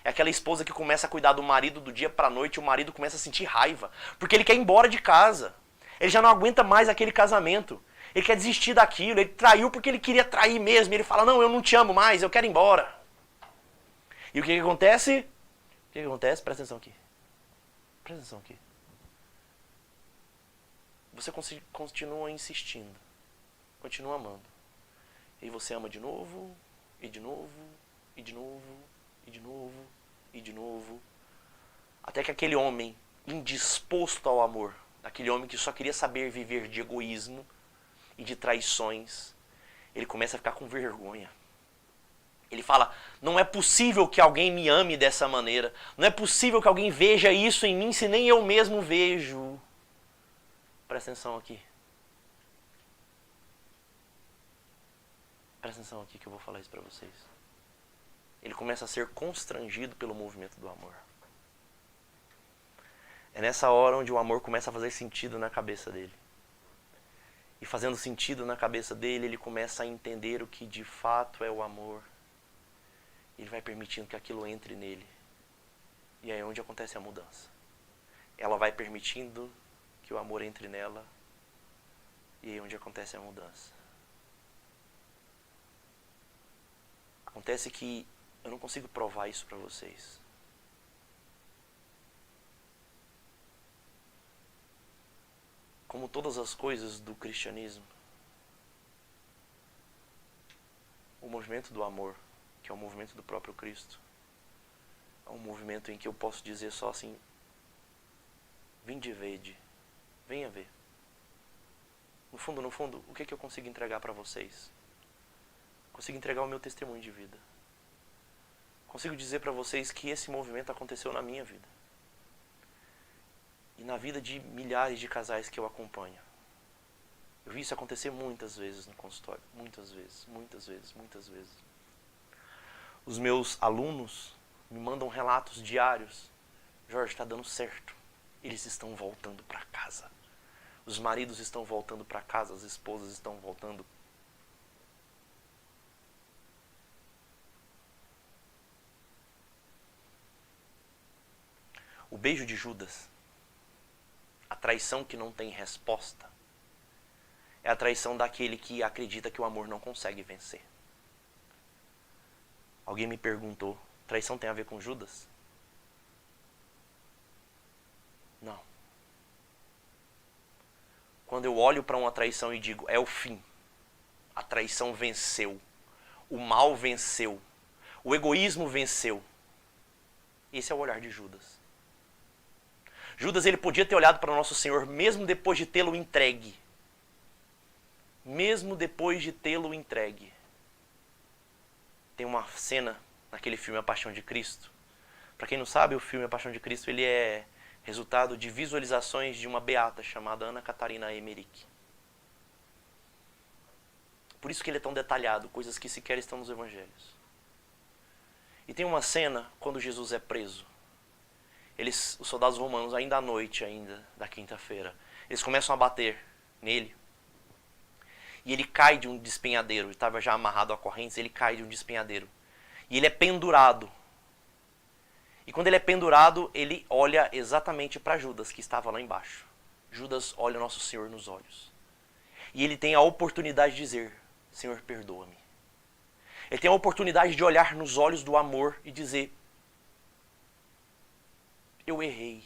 aquela esposa que começa a cuidar do marido do dia para a noite e o marido começa a sentir raiva. Porque ele quer ir embora de casa. Ele já não aguenta mais aquele casamento. Ele quer desistir daquilo, ele traiu porque ele queria trair mesmo. Ele fala, não, eu não te amo mais, eu quero ir embora. E o que acontece? O que acontece? Presta atenção aqui. Presta atenção aqui. Você continua insistindo. Continua amando. E você ama de novo, e de novo, e de novo, e de novo, e de novo. Até que aquele homem indisposto ao amor, aquele homem que só queria saber viver de egoísmo, e de traições, ele começa a ficar com vergonha. Ele fala, não é possível que alguém me ame dessa maneira. Não é possível que alguém veja isso em mim se nem eu mesmo vejo. Presta atenção aqui. Presta atenção aqui que eu vou falar isso para vocês. Ele começa a ser constrangido pelo movimento do amor. É nessa hora onde o amor começa a fazer sentido na cabeça dele. E fazendo sentido na cabeça dele, ele começa a entender o que de fato é o amor. Ele vai permitindo que aquilo entre nele. E aí é onde acontece a mudança. Ela vai permitindo que o amor entre nela. E aí é onde acontece a mudança. Acontece que eu não consigo provar isso para vocês. Como todas as coisas do cristianismo, o movimento do amor, que é o movimento do próprio Cristo, é um movimento em que eu posso dizer só assim: vinde e vede, venha ver. No fundo, o que é que eu consigo entregar para vocês? Consigo entregar o meu testemunho de vida. Consigo dizer para vocês que esse movimento aconteceu na minha vida. E na vida de milhares de casais que eu acompanho. Eu vi isso acontecer muitas vezes no consultório. Muitas vezes. Os meus alunos me mandam relatos diários. Jorge, está dando certo. Eles estão voltando para casa. Os maridos estão voltando para casa. As esposas estão voltando. O beijo de Judas, a traição que não tem resposta, é a traição daquele que acredita que o amor não consegue vencer. Alguém me perguntou, traição tem a ver com Judas? Não. Quando eu olho para uma traição e digo, é o fim, a traição venceu, o mal venceu, o egoísmo venceu, esse é o olhar de Judas. Judas, ele podia ter olhado para o nosso Senhor mesmo depois de tê-lo entregue. Mesmo depois de tê-lo entregue. Tem uma cena naquele filme A Paixão de Cristo. Para quem não sabe, o filme A Paixão de Cristo ele é resultado de visualizações de uma beata chamada Ana Catarina Emmerich. Por isso que ele é tão detalhado, coisas que sequer estão nos evangelhos. E tem uma cena quando Jesus é preso. Os soldados romanos, ainda à noite, da quinta-feira, eles começam a bater nele. E ele cai de um despenhadeiro. Ele estava já amarrado a correntes, ele cai de um despenhadeiro. E ele é pendurado. E quando ele é pendurado, ele olha exatamente para Judas, que estava lá embaixo. Judas olha Nosso Senhor nos olhos. E ele tem a oportunidade de dizer, Senhor, perdoa-me. Ele tem a oportunidade de olhar nos olhos do amor e dizer, eu errei.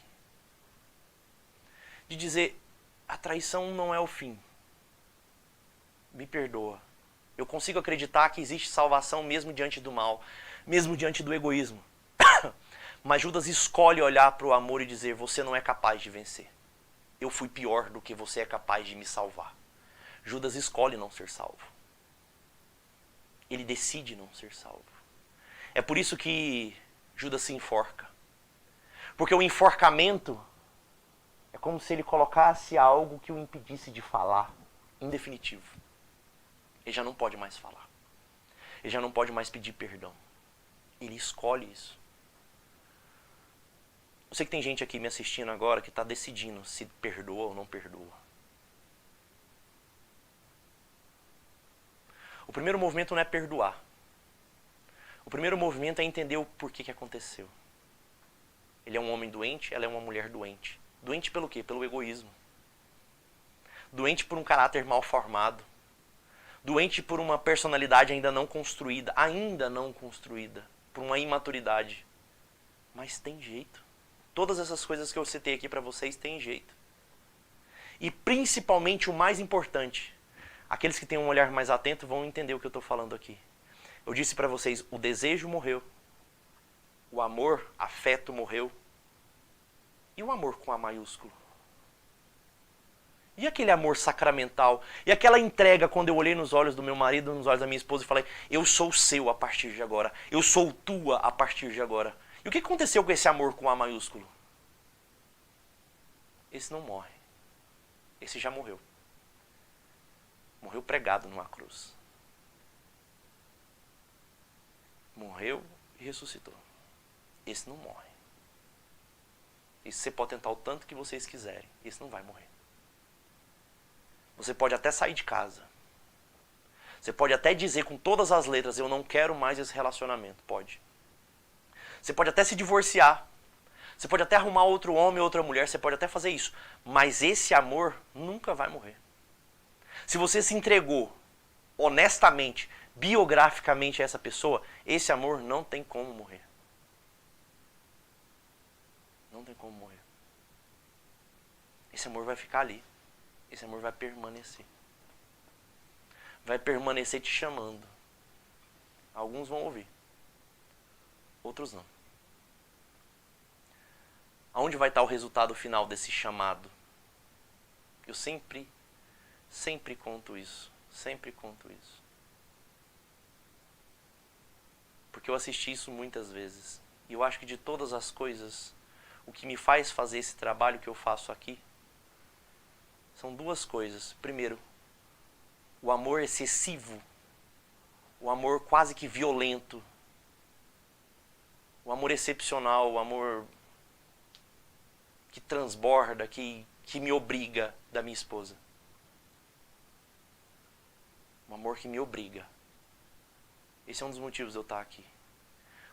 De dizer, a traição não é o fim. Me perdoa. Eu consigo acreditar que existe salvação mesmo diante do mal, mesmo diante do egoísmo. Mas Judas escolhe olhar para o amor e dizer, você não é capaz de vencer. Eu fui pior do que você é capaz de me salvar. Judas escolhe não ser salvo. Ele decide não ser salvo. É por isso que Judas se enforca. Porque o enforcamento é como se ele colocasse algo que o impedisse de falar, em definitivo. Ele já não pode mais falar. Ele já não pode mais pedir perdão. Ele escolhe isso. Eu sei que tem gente aqui me assistindo agora que está decidindo se perdoa ou não perdoa. O primeiro movimento não é perdoar. O primeiro movimento é entender o porquê que aconteceu. Ele é um homem doente, ela é uma mulher doente. Doente pelo quê? Pelo egoísmo. Doente por um caráter mal formado. Doente por uma personalidade ainda não construída. Por uma imaturidade. Mas tem jeito. Todas essas coisas que eu citei aqui para vocês têm jeito. E principalmente o mais importante, aqueles que têm um olhar mais atento vão entender o que eu estou falando aqui. Eu disse para vocês, o desejo morreu. O amor, afeto morreu. E o amor com A maiúsculo? E aquele amor sacramental? E aquela entrega quando eu olhei nos olhos do meu marido, nos olhos da minha esposa e falei, eu sou seu a partir de agora. Eu sou tua a partir de agora. E o que aconteceu com esse amor com A maiúsculo? Esse não morre. Esse já morreu. Morreu pregado numa cruz. Morreu e ressuscitou. Esse não morre. Isso você pode tentar o tanto que vocês quiserem. Isso não vai morrer. Você pode até sair de casa. Você pode até dizer com todas as letras, eu não quero mais esse relacionamento. Pode. Você pode até se divorciar. Você pode até arrumar outro homem ou outra mulher. Você pode até fazer isso. Mas esse amor nunca vai morrer. Se você se entregou honestamente, biograficamente a essa pessoa, esse amor não tem como morrer. Não tem como morrer. Esse amor vai ficar ali. Esse amor vai permanecer. Vai permanecer te chamando. Alguns vão ouvir. Outros não. Aonde vai estar o resultado final desse chamado? Eu sempre conto isso. Sempre conto isso. Porque eu assisti isso muitas vezes. E eu acho que de todas as coisas, o que me faz fazer esse trabalho que eu faço aqui, são duas coisas. Primeiro, o amor excessivo, o amor quase que violento, o amor excepcional, o amor que transborda, que me obriga da minha esposa. Um amor que me obriga. Esse é um dos motivos de eu estar aqui.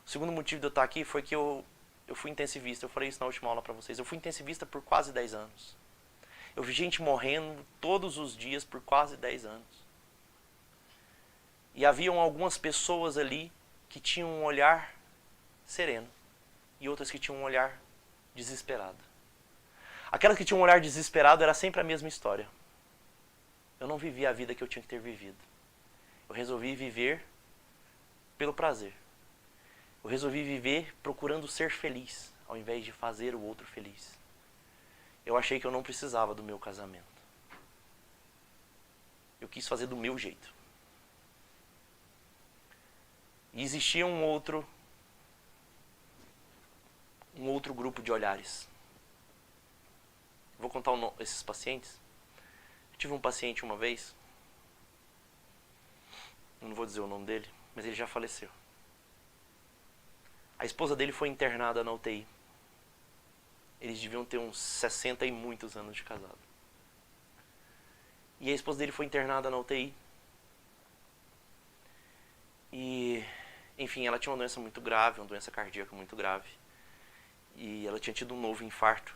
O segundo motivo de eu estar aqui foi que eu fui intensivista. Eu falei isso na última aula para vocês. Eu fui intensivista por quase 10 anos. Eu vi gente morrendo todos os dias por quase 10 anos. E haviam algumas pessoas ali que tinham um olhar sereno. E outras que tinham um olhar desesperado. Aquelas que tinham um olhar desesperado era sempre a mesma história. Eu não vivi a vida que eu tinha que ter vivido. Eu resolvi viver pelo prazer. Eu resolvi viver procurando ser feliz, ao invés de fazer o outro feliz. Eu achei que eu não precisava do meu casamento. Eu quis fazer do meu jeito. E existia um outro grupo de olhares. Vou contar esses pacientes. Eu tive um paciente uma vez, eu não vou dizer o nome dele, mas ele já faleceu. A esposa dele foi internada na UTI. Eles deviam ter uns 60 e muitos anos de casado. E a esposa dele foi internada na UTI. E, enfim, ela tinha uma doença muito grave, uma doença cardíaca muito grave. E ela tinha tido um novo infarto.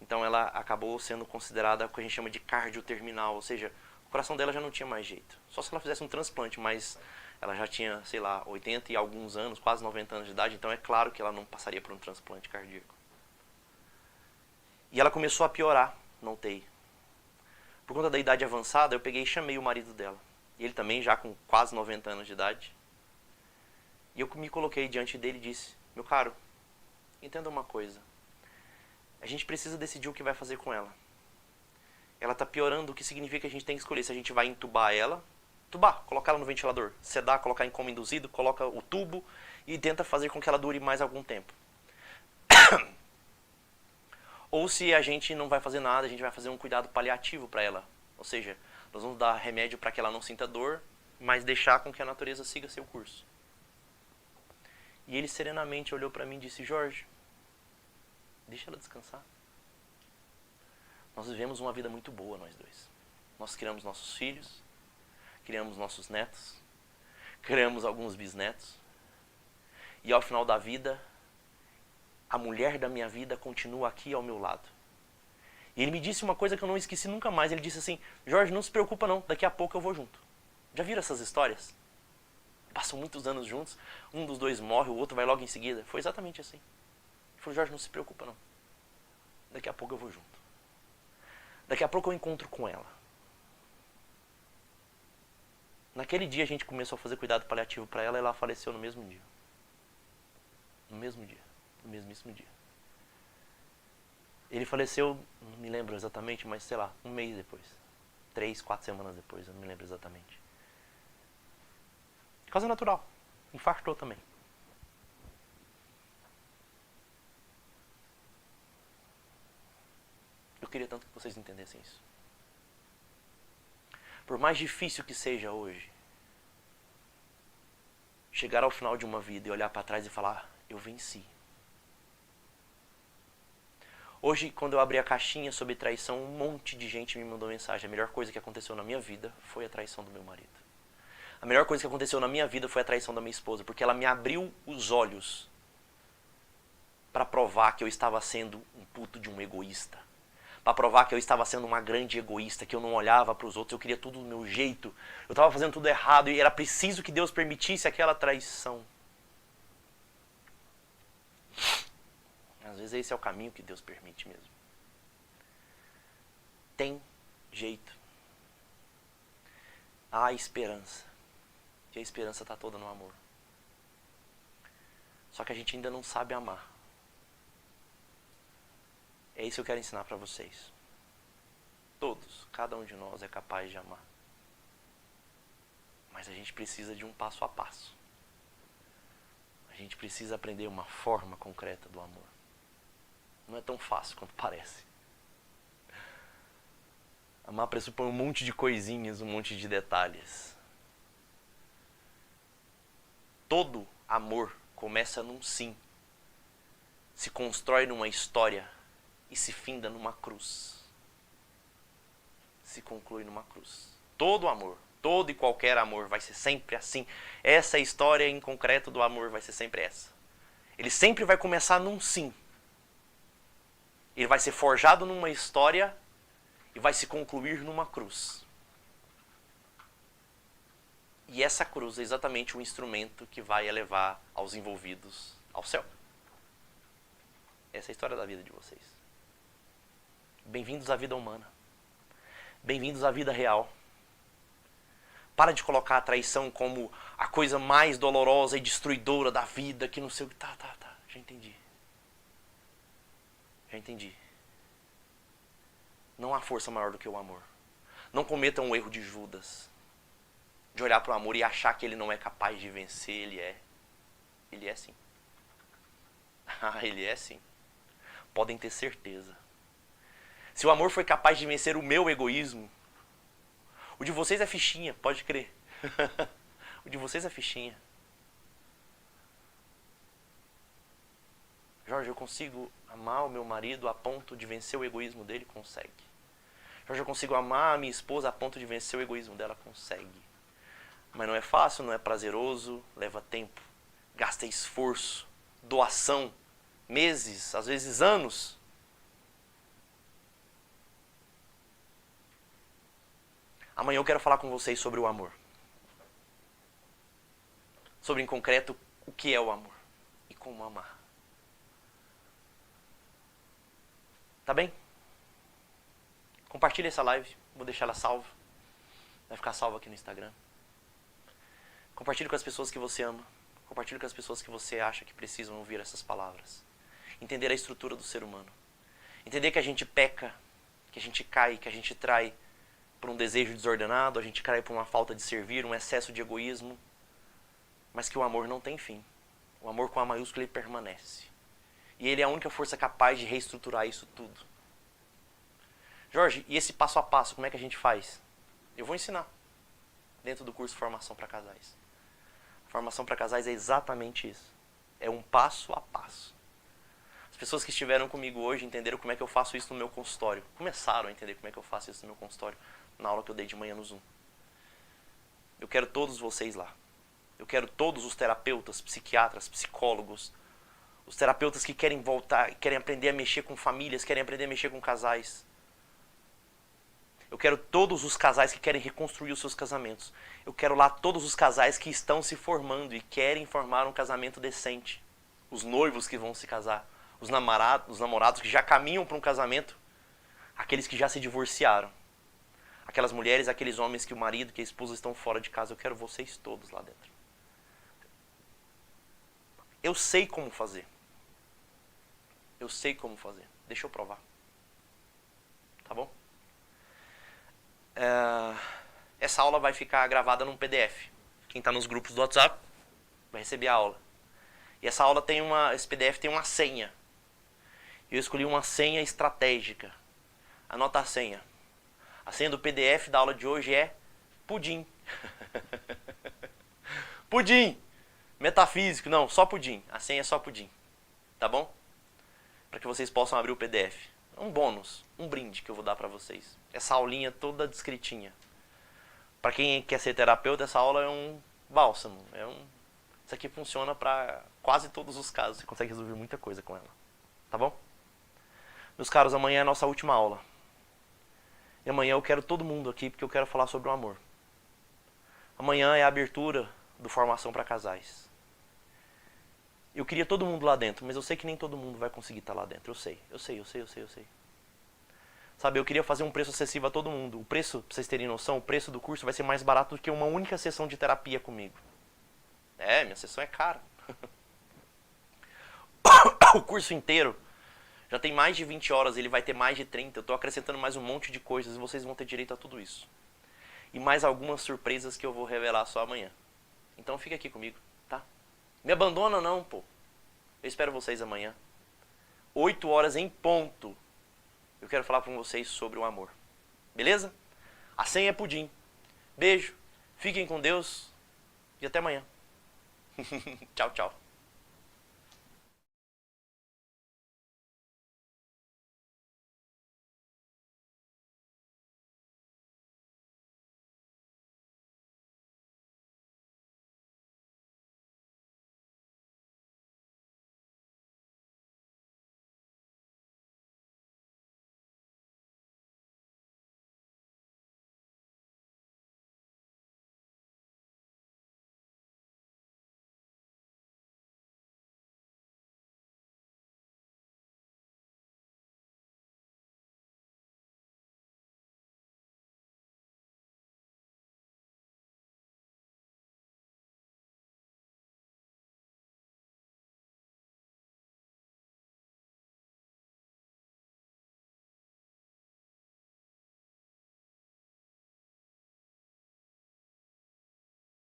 Então ela acabou sendo considerada o que a gente chama de cardioterminal, ou seja, o coração dela já não tinha mais jeito. Só se ela fizesse um transplante, mas ela já tinha, sei lá, 80 e alguns anos, quase 90 anos de idade, então é claro que ela não passaria por um transplante cardíaco. E ela começou a piorar na UTI. Por conta da idade avançada, eu peguei e chamei o marido dela. E ele também já com quase 90 anos de idade. E eu me coloquei diante dele e disse, meu caro, entenda uma coisa. A gente precisa decidir o que vai fazer com ela. Ela está piorando, o que significa que a gente tem que escolher se a gente vai entubar ela, colocar ela no ventilador, sedar, colocar em coma induzido, coloca o tubo e tenta fazer com que ela dure mais algum tempo. Ou se a gente não vai fazer nada, a gente vai fazer um cuidado paliativo para ela. Ou seja, nós vamos dar remédio para que ela não sinta dor, mas deixar com que a natureza siga seu curso. E ele serenamente olhou para mim e disse, Jorge, deixa ela descansar. Nós vivemos uma vida muito boa, nós dois. Nós criamos nossos filhos, criamos nossos netos, criamos alguns bisnetos. E ao final da vida, a mulher da minha vida continua aqui ao meu lado. E ele me disse uma coisa que eu não esqueci nunca mais. Ele disse assim, Jorge, não se preocupa não, daqui a pouco eu vou junto. Já viram essas histórias? Passam muitos anos juntos, um dos dois morre, o outro vai logo em seguida. Foi exatamente assim. Ele falou, Jorge, não se preocupa não. Daqui a pouco eu vou junto. Daqui a pouco eu encontro com ela. Naquele dia a gente começou a fazer cuidado paliativo para ela e ela faleceu no mesmo dia. No mesmo dia. No mesmíssimo dia. Ele faleceu, não me lembro exatamente, mas sei lá, um mês depois. 3, 4 semanas depois, eu não me lembro exatamente. Causa natural. Infartou também. Eu queria tanto que vocês entendessem isso. Por mais difícil que seja hoje, chegar ao final de uma vida e olhar para trás e falar, eu venci. Hoje, quando eu abri a caixinha sobre traição, um monte de gente me mandou mensagem. A melhor coisa que aconteceu na minha vida foi a traição do meu marido. A melhor coisa que aconteceu na minha vida foi a traição da minha esposa, porque ela me abriu os olhos para provar que eu estava sendo um puto de um egoísta. Para provar que eu estava sendo uma grande egoísta, que eu não olhava para os outros, eu queria tudo do meu jeito. Eu estava fazendo tudo errado e era preciso que Deus permitisse aquela traição. Às vezes esse é o caminho que Deus permite mesmo. Tem jeito. Há esperança. E a esperança está toda no amor. Só que a gente ainda não sabe amar. É isso que eu quero ensinar para vocês. Todos, cada um de nós é capaz de amar. Mas a gente precisa de um passo a passo. A gente precisa aprender uma forma concreta do amor. Não é tão fácil quanto parece. Amar pressupõe um monte de coisinhas, um monte de detalhes. Todo amor começa num sim, se constrói numa história e se finda numa cruz. Se conclui numa cruz. Todo amor, todo e qualquer amor vai ser sempre assim. Essa história em concreto do amor vai ser sempre essa. Ele sempre vai começar num sim. Ele vai ser forjado numa história e vai se concluir numa cruz. E essa cruz é exatamente o instrumento que vai elevar aos envolvidos ao céu. Essa é a história da vida de vocês. Bem-vindos à vida humana. Bem-vindos à vida real. Para de colocar a traição como a coisa mais dolorosa e destruidora da vida, que não sei o que. Tá. Já entendi. Já entendi. Não há força maior do que o amor. Não cometam o erro de Judas. De olhar para o amor e achar que ele não é capaz de vencer. Ele é. Ele é sim. Ele é sim. Podem ter certeza. Se o amor foi capaz de vencer o meu egoísmo, o de vocês é fichinha, pode crer. O de vocês é fichinha. Jorge, eu consigo amar o meu marido a ponto de vencer o egoísmo dele? Consegue. Jorge, eu consigo amar a minha esposa a ponto de vencer o egoísmo dela? Consegue. Mas não é fácil, não é prazeroso, leva tempo, gasta esforço, doação, meses, às vezes anos. Amanhã eu quero falar com vocês sobre o amor. Sobre, em concreto, o que é o amor e como amar. Tá bem? Compartilhe essa live, vou deixar ela salva. Vai ficar salva aqui no Instagram. Compartilhe com as pessoas que você ama. Compartilhe com as pessoas que você acha que precisam ouvir essas palavras. Entender a estrutura do ser humano. Entender que a gente peca, que a gente cai, que a gente trai por um desejo desordenado, a gente cai por uma falta de servir, um excesso de egoísmo. Mas que o amor não tem fim. O amor com A maiúscula ele permanece. E ele é a única força capaz de reestruturar isso tudo. Jorge, e esse passo a passo, como é que a gente faz? Eu vou ensinar. Dentro do curso Formação para Casais. Formação para Casais é exatamente isso. É um passo a passo. As pessoas que estiveram comigo hoje entenderam como é que eu faço isso no meu consultório. Começaram a entender como é que eu faço isso no meu consultório, na aula que eu dei de manhã no Zoom. Eu quero todos vocês lá. Eu quero todos os terapeutas, psiquiatras, psicólogos, os terapeutas que querem voltar, querem aprender a mexer com famílias, querem aprender a mexer com casais. Eu quero todos os casais que querem reconstruir os seus casamentos. Eu quero lá todos os casais que estão se formando e querem formar um casamento decente. Os noivos que vão se casar. Os namorados que já caminham para um casamento. Aqueles que já se divorciaram. Aquelas mulheres, aqueles homens que o marido, que a esposa estão fora de casa. Eu quero vocês todos lá dentro. Eu sei como fazer. Eu sei como fazer. Deixa eu provar. Tá bom? Essa aula vai ficar gravada num PDF. Quem está nos grupos do WhatsApp vai receber a aula. E essa aula tem esse PDF tem uma senha. Eu escolhi uma senha estratégica. Anota a senha. A senha do PDF da aula de hoje é pudim. Pudim. Metafísico, não, só pudim. A senha é só pudim. Tá bom? Para que vocês possam abrir o PDF. um bônus, um brinde que eu vou dar para vocês. Essa aulinha toda descritinha. Para quem quer ser terapeuta, essa aula é um bálsamo. Isso aqui funciona para quase todos os casos. Você consegue resolver muita coisa com ela. Tá bom? Meus caros, amanhã é a nossa última aula. E amanhã eu quero todo mundo aqui porque eu quero falar sobre o amor. Amanhã é a abertura do Formação para Casais. Eu queria todo mundo lá dentro, mas eu sei que nem todo mundo vai conseguir estar lá dentro. Eu sei. Sabe, eu queria fazer um preço acessível a todo mundo. O preço, pra vocês terem noção, o preço do curso vai ser mais barato do que uma única sessão de terapia comigo. Minha sessão é cara. O curso inteiro já tem mais de 20 horas, ele vai ter mais de 30. Eu tô acrescentando mais um monte de coisas e vocês vão ter direito a tudo isso. E mais algumas surpresas que eu vou revelar só amanhã. Então fica aqui comigo, tá? Me abandona não, pô. Eu espero vocês amanhã. 8 horas em ponto. Eu quero falar com vocês sobre o amor. Beleza? A senha é pudim. Beijo. Fiquem com Deus. E até amanhã. Tchau, tchau.